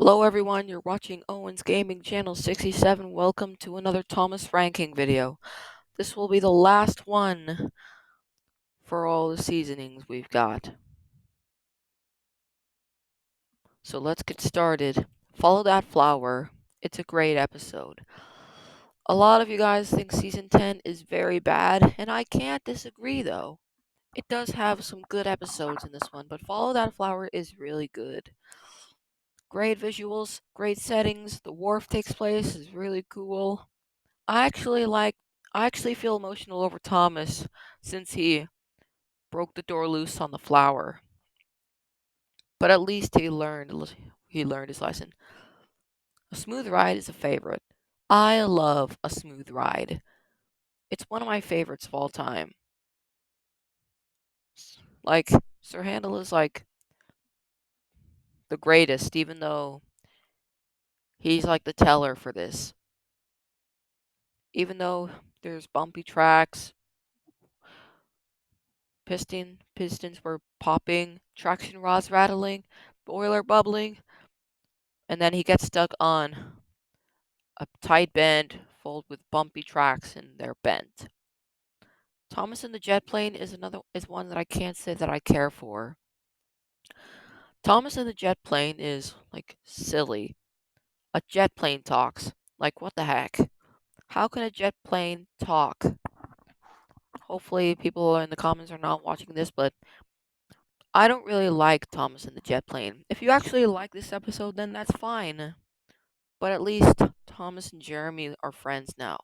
Hello everyone, you're watching Owen's Gaming Channel 67. Welcome to another Thomas ranking video. This will be the last one for all the seasonings we've got. So let's get started. Follow That Flower. It's a great episode. A lot of you guys think Season 10 is very bad, and I can't disagree though. It does have some good episodes in this one, but Follow That Flower is really good. Great visuals, great settings, the wharf takes place is really cool. I actually feel emotional over Thomas since he broke the door loose on the flower. But at least he learned his lesson. A smooth ride is a favorite. I love a smooth ride. It's one of my favorites of all time. Like Sir Handel is like the greatest, even though he's like the teller for this. Even though there's bumpy tracks, pistons were popping, traction rods rattling, boiler bubbling, and then he gets stuck on a tight bend filled with bumpy tracks and they're bent. Thomas and the jet plane is one that I can't say that I care for. Thomas and the jet plane is like silly. A jet plane talks. Like what the heck? How can a jet plane talk? Hopefully people in the comments are not watching this, but I don't really like Thomas and the jet plane. If you actually like this episode, then that's fine. But at least Thomas and Jeremy are friends now.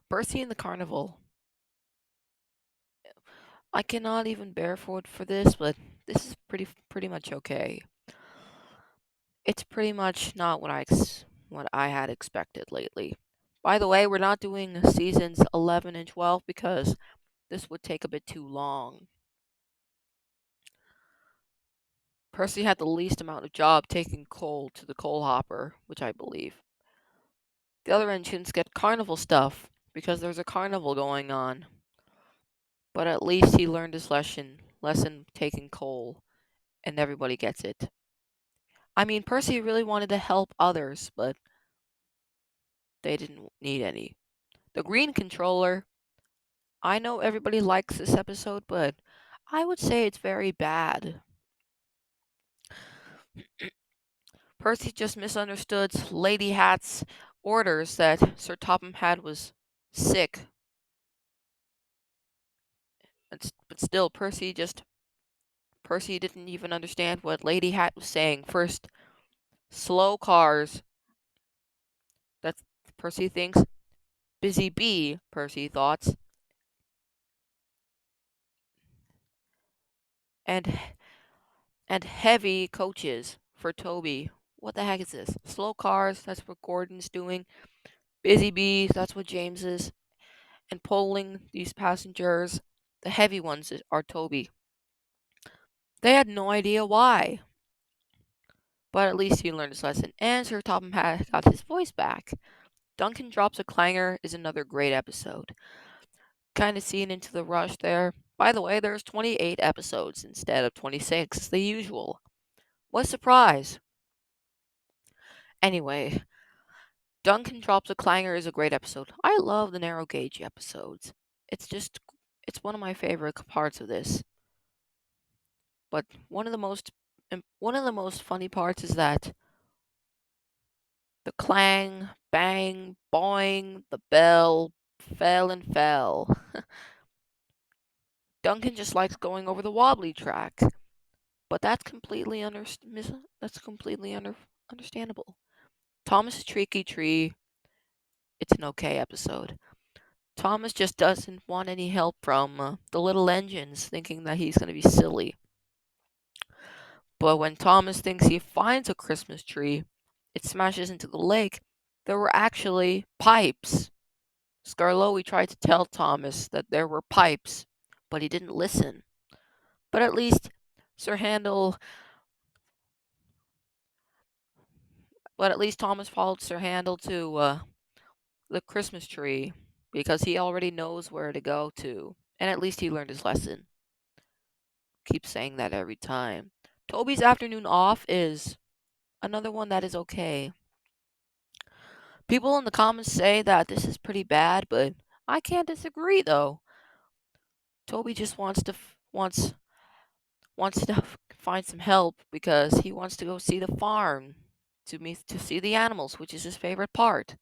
Percy and the Carnival. I cannot even bear for this, but this is pretty much okay. It's pretty much not what I had expected lately. By the way, we're not doing seasons 11 and 12 because this would take a bit too long. Percy had the least amount of job taking coal to the coal hopper, which I believe. The other engines get carnival stuff because there's a carnival going on. But at least he learned his lesson taking coal, and everybody gets it. I mean, Percy really wanted to help others, but they didn't need any. The Green Controller. I know everybody likes this episode, but I would say it's very bad. Percy just misunderstood Lady Hat's orders that Sir Topham Hatt was sick. But still, Percy didn't even understand what Lady Hat was saying. First, slow cars. That's Percy thinks. Busy bee, Percy thoughts. And heavy coaches for Toby. What the heck is this? Slow cars, that's what Gordon's doing. Busy bees, that's what James is. And pulling these passengers, the heavy ones are Toby. They had no idea why. But at least he learned his lesson. And Sir Topham Hatt got his voice back. Duncan Drops a Clanger is another great episode. Kind of seen into the rush there. By the way, there's 28 episodes instead of 26, the usual. What a surprise! Anyway, Duncan Drops a Clanger is a great episode. I love the narrow gauge episodes. It's one of my favorite parts of this. But one of the most funny parts is that the clang, bang, boing, the bell fell and fell. Duncan just likes going over the wobbly track, but that's completely understandable. Thomas Tricky Tree, it's an okay episode. Thomas just doesn't want any help from the little engines, thinking that he's going to be silly. But when Thomas thinks he finds a Christmas tree, it smashes into the lake. There were actually pipes. Skarloey tried to tell Thomas that there were pipes, but he didn't listen. But at least Sir Handel. But at least Thomas followed Sir Handel to the Christmas tree because he already knows where to go to, and at least he learned his lesson. Keep saying that every time. Toby's afternoon off is another one that is okay. People in the comments say that this is pretty bad, but I can't disagree though. Toby just wants to find some help because he wants to go see the farm to see the animals, which is his favorite part.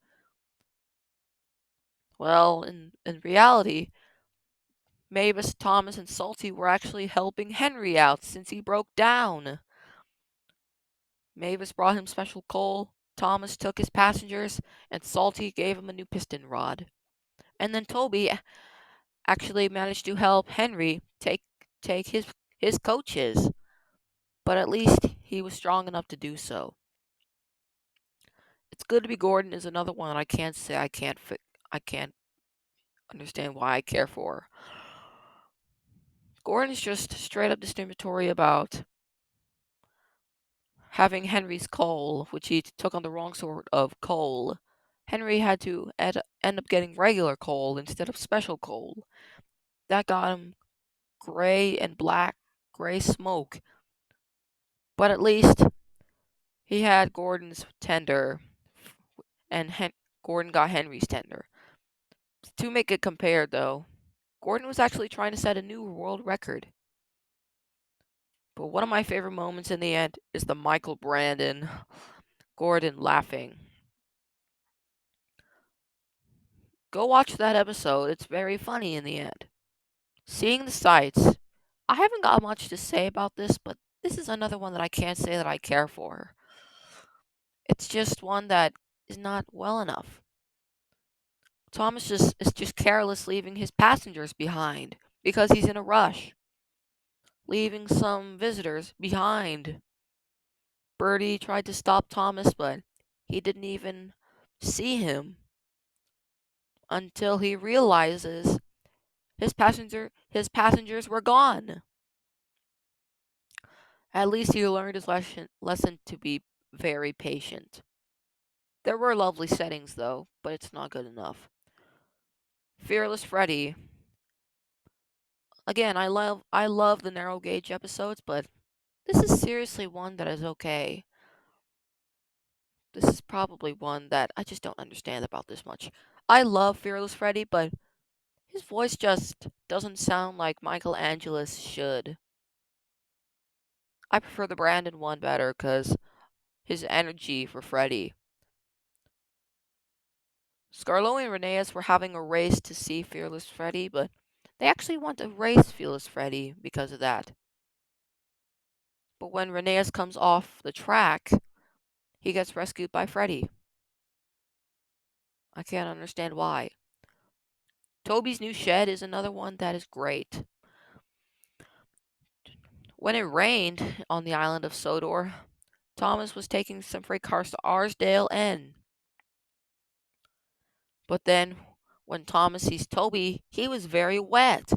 Well, in reality, Mavis, Thomas, and Salty were actually helping Henry out since he broke down. Mavis brought him special coal, Thomas took his passengers, and Salty gave him a new piston rod. And then Toby actually managed to help Henry take his coaches, but at least he was strong enough to do so. It's Good to Be Gordon is another one I can't say I can't understand why I care for. Gordon's just straight up discriminatory about having Henry's coal, which he took on the wrong sort of coal. Henry had to end up getting regular coal instead of special coal. That got him gray and black, gray smoke. But at least he had Gordon's tender, and Gordon got Henry's tender. To make it compared, though, Gordon was actually trying to set a new world record. But one of my favorite moments in the end is the Michael Brandon Gordon laughing. Go watch that episode, it's very funny in the end. Seeing the sights. I haven't got much to say about this, but this is another one that I can't say that I care for. It's just one that is not well enough. Thomas is just careless leaving his passengers behind because he's in a rush. Leaving some visitors behind. Bertie tried to stop Thomas, but he didn't even see him until he realizes his passengers were gone. At least he learned his lesson to be very patient. There were lovely settings though, but it's not good enough. Fearless Freddy. Again, I love the narrow gauge episodes, but this is seriously one that is okay. This is probably one that I just don't understand about this much. I love Fearless Freddy, but his voice just doesn't sound like Michael Angelis should. I prefer the Brandon one better because his energy for Freddy. Scarlo and Rheneas were having a race to see Fearless Freddy, but they actually want to race Fearless Freddy because of that. But when Rheneas comes off the track, he gets rescued by Freddy. I can't understand why. Toby's new shed is another one that is great. When it rained on the island of Sodor, Thomas was taking some freight cars to Arsdale Inn. But then, when Thomas sees Toby, he was very wet.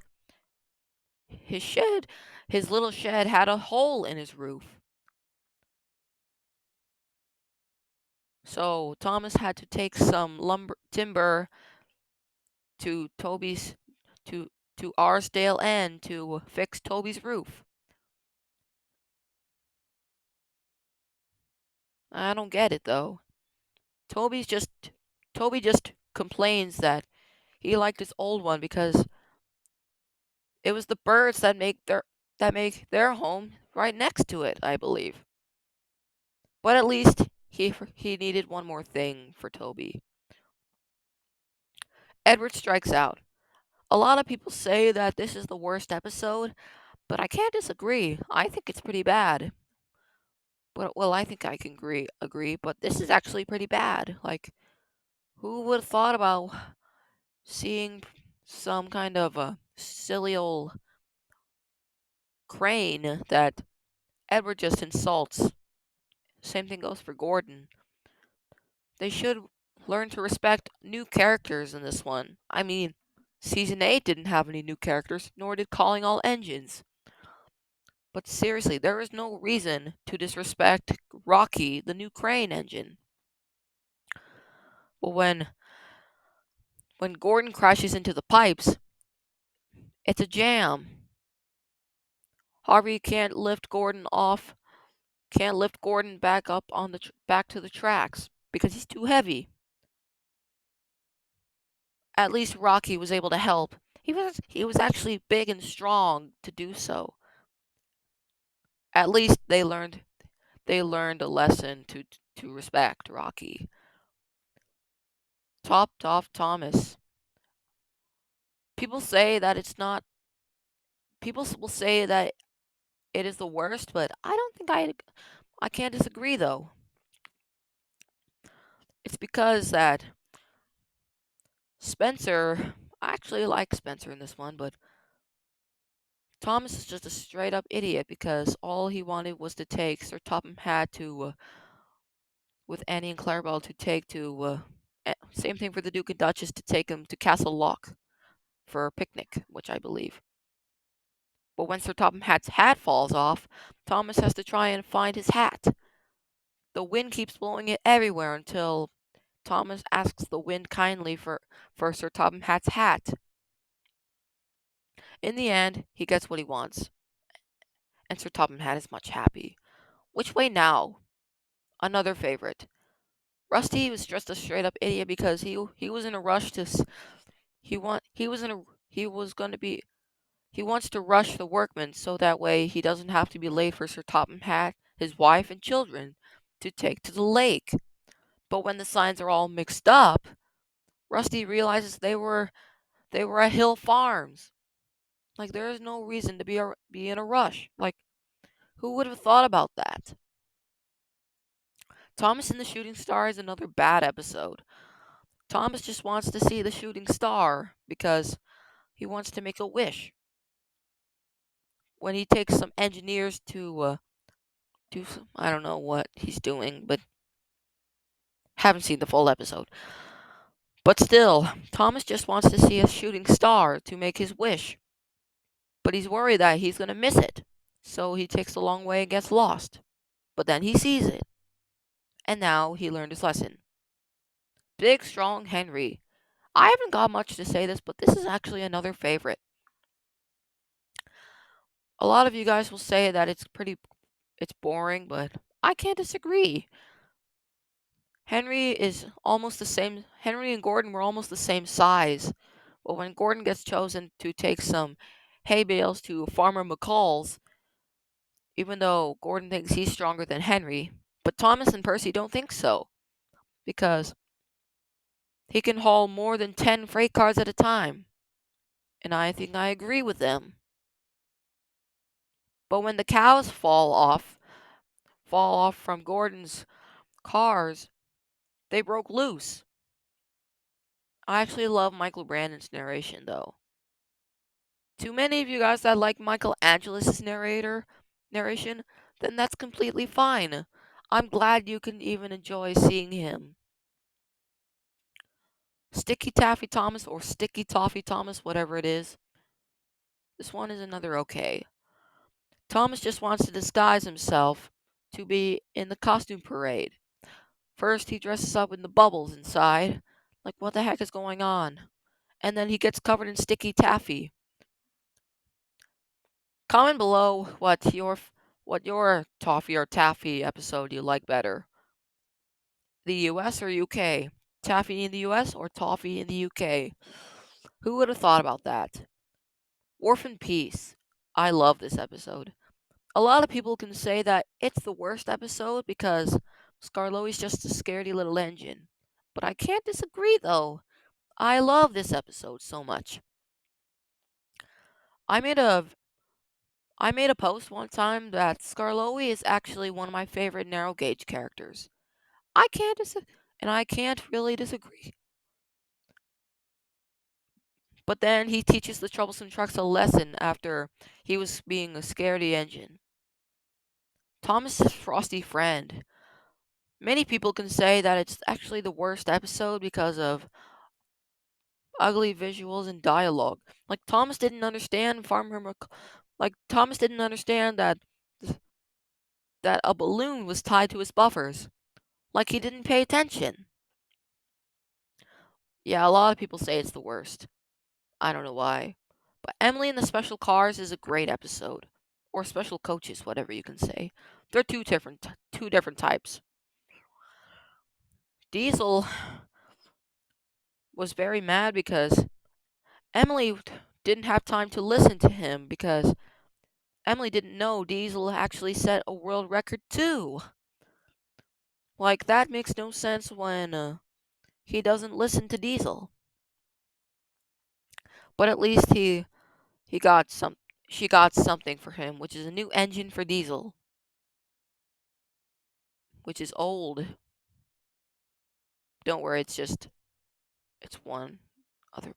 His little shed had a hole in his roof. So Thomas had to take some timber to Toby's to Arsdale Inn to fix Toby's roof. I don't get it though. Toby just complains that he liked his old one because it was the birds that make their home right next to it, I believe. But at least he needed one more thing for Toby. Edward strikes out. A lot of people say that this is the worst episode, but I can't disagree. I think it's pretty bad. But well, I think I can agree, but this is actually pretty bad. Like who would have thought about seeing some kind of a silly old crane that Edward just insults? Same thing goes for Gordon. They should learn to respect new characters in this one. I mean, Season 8 didn't have any new characters, nor did Calling All Engines. But seriously, there is no reason to disrespect Rocky, the new crane engine. But when Gordon crashes into the pipes, it's a jam. Harvey can't lift Gordon off can't lift Gordon back up on the back to the tracks because he's too heavy. At least Rocky was able to help. He was actually big and strong to do so. At least they learned a lesson to respect Rocky. Topped off Thomas. People say that it's not. People will say that it is the worst, but I don't think I can't disagree though. It's because that Spencer. I actually like Spencer in this one, but Thomas is just a straight up idiot because all he wanted was to take Sir Topham Hatt with Annie and Clarabelle to take to same thing for the Duke and Duchess to take him to Castle Lock for a picnic, which I believe. But when Sir Topham Hatt's hat falls off, Thomas has to try and find his hat. The wind keeps blowing it everywhere until Thomas asks the wind kindly for Sir Topham Hatt's hat. In the end, he gets what he wants, and Sir Topham Hatt is much happy. Which way now? Another favorite. Rusty was just a straight up idiot because he was in a rush to he want he was in a he was going to be he wants to rush the workmen so that way he doesn't have to be late for Sir Topham Hatt, his wife and children to take to the lake. But when the signs are all mixed up, Rusty realizes they were at Hill Farms. Like there is no reason to be in a rush. Like who would have thought about that? Thomas and the Shooting Star is another bad episode. Thomas just wants to see the shooting star because he wants to make a wish. When he takes some engineers to do some, I don't know what he's doing, but haven't seen the full episode. But still, Thomas just wants to see a shooting star to make his wish. But he's worried that he's going to miss it. So he takes the long way and gets lost. But then he sees it. And now he learned his lesson. Big, strong Henry. I haven't got much to say this, but this is actually another favorite. A lot of you guys will say that it's boring, but I can't disagree. Henry and Gordon were almost the same size. But when Gordon gets chosen to take some hay bales to Farmer McCall's, even though Gordon thinks he's stronger than Henry, but Thomas and Percy don't think so, because he can haul more than 10 freight cars at a time. And I think I agree with them. But when the cows fall off from Gordon's cars, they broke loose. I actually love Michael Brandon's narration, though. Too many of you guys that like Michael Angelus's narration, then that's completely fine. I'm glad you can even enjoy seeing him. Sticky Taffy Thomas or Sticky Toffee Thomas, whatever it is. This one is another okay. Thomas just wants to disguise himself to be in the costume parade. First, he dresses up in the bubbles inside. Like, what the heck is going on? And then he gets covered in sticky taffy. Comment below what your toffee or taffy episode you like better. The US or UK? Taffy in the US or toffee in the UK? Who would have thought about that? Wharf and Peace. I love this episode. A lot of people can say that it's the worst episode because Skarloey's just a scaredy little engine. But I can't disagree though. I love this episode so much. I made a post one time that Skarloey is actually one of my favorite narrow gauge characters. I can't really disagree. But then he teaches the troublesome trucks a lesson after he was being a scaredy engine. Thomas's frosty friend. Many people can say that it's actually the worst episode because of ugly visuals and dialogue. Like Thomas didn't understand Thomas didn't understand that a balloon was tied to his buffers. Like he didn't pay attention. Yeah, a lot of people say it's the worst. I don't know why. But Emily and the Special Cars is a great episode. or special coaches, whatever you can say. They're two different types. Diesel was very mad because Emily didn't have time to listen to him because Emily didn't know Diesel actually set a world record too. Like that makes no sense when he doesn't listen to Diesel. But at least he got some she got something for him, which is a new engine for Diesel, which is old. Don't worry, it's other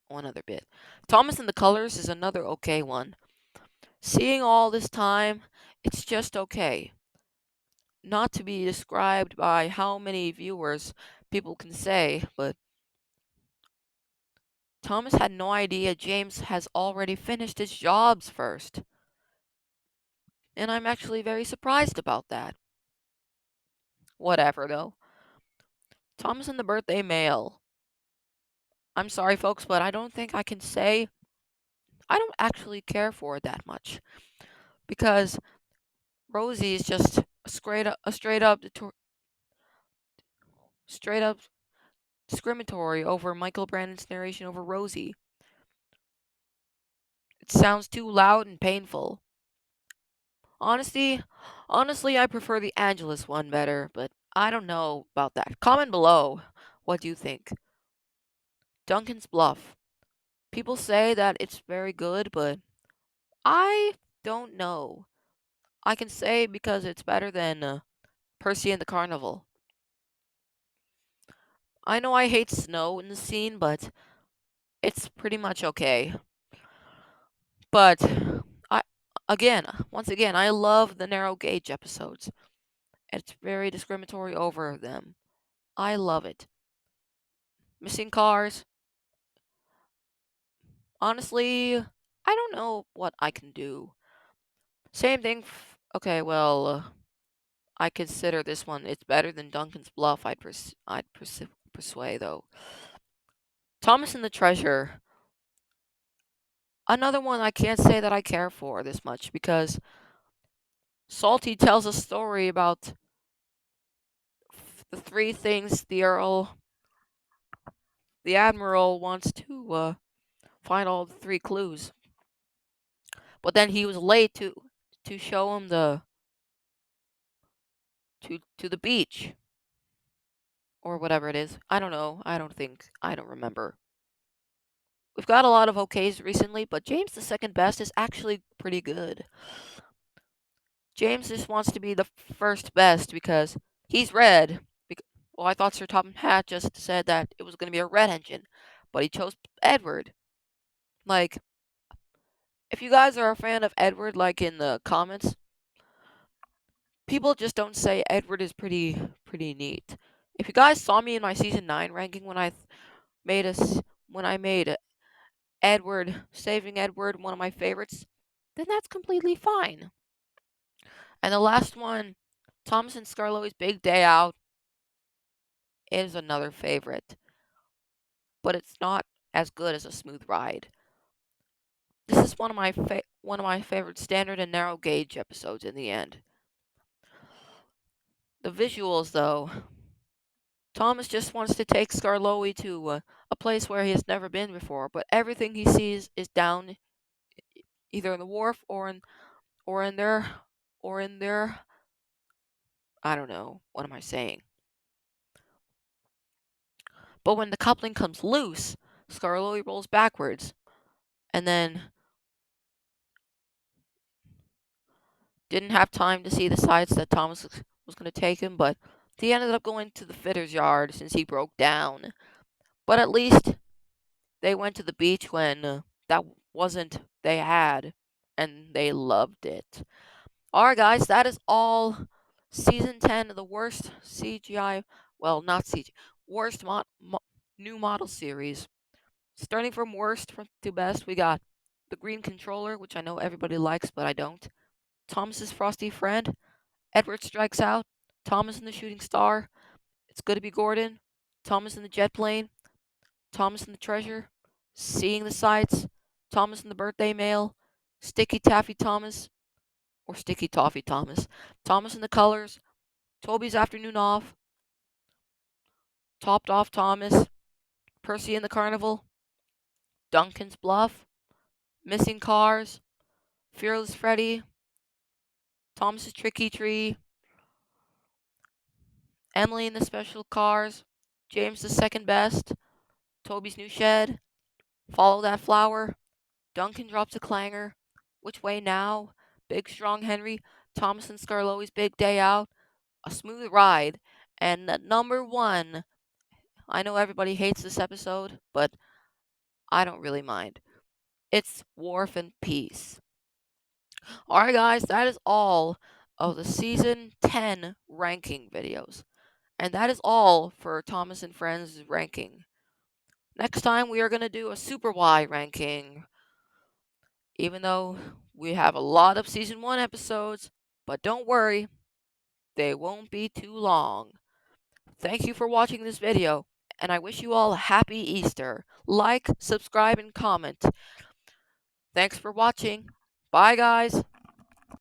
one other bit. Thomas and the Colors is another okay one. Seeing all this time, it's just okay. Not to be described by how many viewers people can say, but Thomas had no idea James has already finished his jobs first. And I'm actually very surprised about that. Whatever, though. Thomas and the Birthday Mail. I'm sorry, folks, but I don't think I can say I don't actually care for it that much. Because Rosie is just straight up discriminatory over Michael Brandon's narration over Rosie. It sounds too loud and painful. Honestly, I prefer the Angelus one better, but I don't know about that. Comment below. What do you think? Duncan's Bluff. People say that it's very good, but I don't know. I can say because it's better than Percy and the Carnival. I know I hate snow in the scene, but it's pretty much okay. But I once again, I love the narrow gauge episodes. It's very discriminatory over them. I love it. Missing cars. Honestly, I don't know what I can do. Same thing. Okay, well, I consider this one. It's better than Duncan's Bluff. Persuade though. Thomas and the Treasure. Another one I can't say that I care for this much because Salty tells a story about the three things the Admiral wants to find all the three clues. But then he was late to show him to the beach or whatever it is. I don't know. I don't remember. We've got a lot of okays recently, but James the second best is actually pretty good. James just wants to be the first best because he's red. Well, I thought Sir Topham Hatt just said that it was going to be a red engine, but he chose Edward. Like, if you guys are a fan of Edward, like in the comments, people just don't say Edward is pretty neat. If you guys saw me in my season 9 ranking when I made Edward, Saving Edward, one of my favorites, then that's completely fine. And the last one, Thomas and Scarlo's Big Day Out, is another favorite, but it's not as good as A Smooth Ride. This is one of my favorite standard and narrow gauge episodes in the end. The visuals, though, Thomas just wants to take Scarlowi to a place where he has never been before, but everything he sees is down either in the wharf or in their I don't know, what am I saying? But when the coupling comes loose, Scarlowi rolls backwards and then didn't have time to see the sights that Thomas was going to take him, but he ended up going to the fitter's yard since he broke down. But at least they went to the beach when that wasn't they had, and they loved it. Alright, guys, that is all. Season 10 of the worst CGI, well, not CGI, worst new model series. Starting from worst to best, we got the Green Controller, which I know everybody likes, but I don't. Thomas's Frosty Friend, Edward Strikes Out, Thomas and the Shooting Star, It's Good to Be Gordon, Thomas and the Jet Plane, Thomas and the Treasure, Seeing the Sights, Thomas and the Birthday Mail, Sticky Taffy Thomas, or Sticky Toffee Thomas. Thomas in the colors, Toby's afternoon off, Topped Off Thomas, Percy in the carnival, Duncan's bluff, Missing cars, Fearless Freddy, Thomas's tricky tree, Emily in the special cars, James the second best, Toby's new shed, Follow that flower, Duncan drops a clanger, Which way now, Big strong Henry, Thomas and Scarlowi's big day out, a smooth ride, and number one. I know everybody hates this episode, but I don't really mind. It's Wharf and Peace. Alright, guys, that is all of the season 10 ranking videos. And that is all for Thomas and Friends ranking. Next time, we are going to do a Super Y ranking. Even though we have a lot of season 1 episodes, but don't worry, they won't be too long. Thank you for watching this video, and I wish you all a happy Easter. Like, subscribe, and comment. Thanks for watching. Bye, guys.